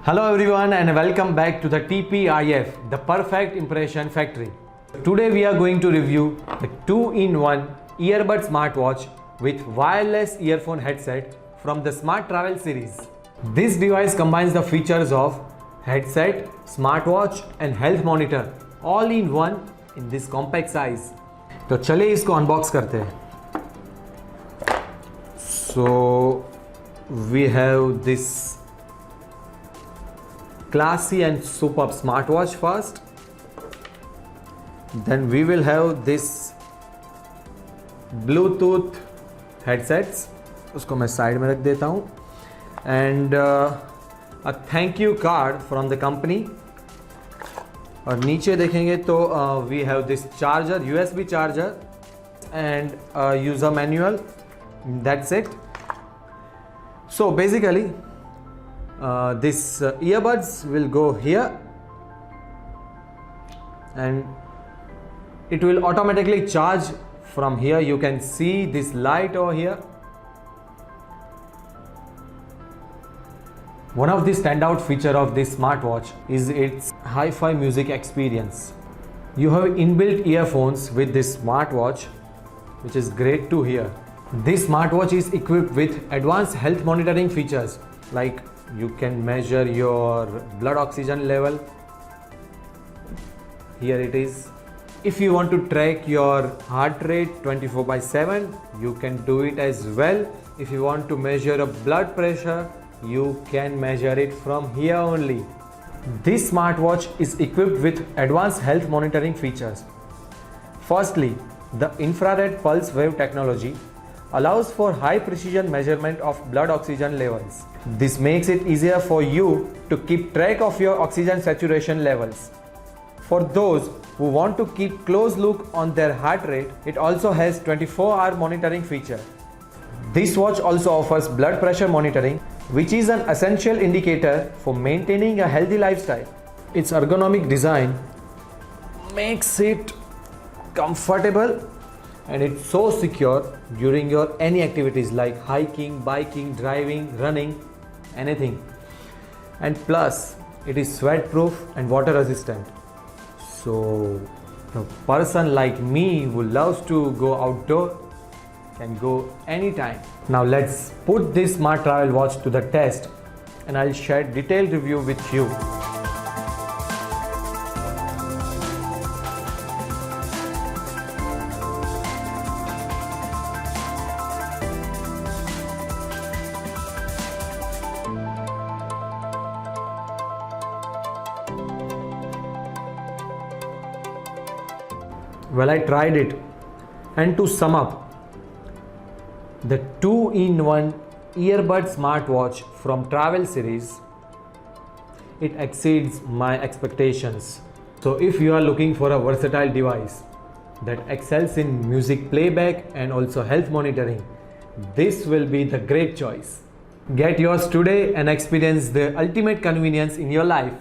Hello everyone and welcome back to the TPIF, the Perfect Impression Factory. Today we are going to review the 2-in-1 Earbuds Smartwatch with Wireless Earphone Headset from the Smart Travel series. This device combines the features of headset, smartwatch and health monitor all in one in this compact size. तो चलिए इसको unbox करते हैं. So we have this classy and superb smartwatch first. Then we will have this Bluetooth headsets. उसको मैं side में रख देता हूँ. And a thank you card from the company. और नीचे देखेंगे तो we have this charger, USB charger and a user manual. That's it. So basically this earbuds will go here and it will automatically charge from here. You can see this light over here. One of the standout feature of this smartwatch is its HIFI Music Experience. You have inbuilt earphones with this smartwatch, which is great to hear. This smartwatch is equipped with advanced health monitoring features like you can measure your blood oxygen level. Here it is. If you want to track your heart rate 24/7, you can do it as well. If you want to measure a blood pressure, you can measure it from here only. This smartwatch is equipped with advanced health monitoring features. Firstly, the infrared pulse wave technology allows for high precision measurement of blood oxygen levels. This makes it easier for you to keep track of your oxygen saturation levels. For those who want to keep close look on their heart rate, it also has 24-hour monitoring feature. This watch also offers blood pressure monitoring, which is an essential indicator for maintaining a healthy lifestyle. Its ergonomic design makes it comfortable and it's so secure during your any activities like hiking, biking, driving, running, anything. And plus it is sweat proof and water resistant. So a person like me who loves to go outdoor can go anytime. Now let's put this smart travel watch to the test and I'll share detailed review with you. Well, I tried it, and to sum up, the 2-in-1 Earbuds Smartwatch from Travel series, it exceeds my expectations. So if you are looking for a versatile device that excels in music playback and also health monitoring, this will be the great choice. Get yours today and experience the ultimate convenience in your life.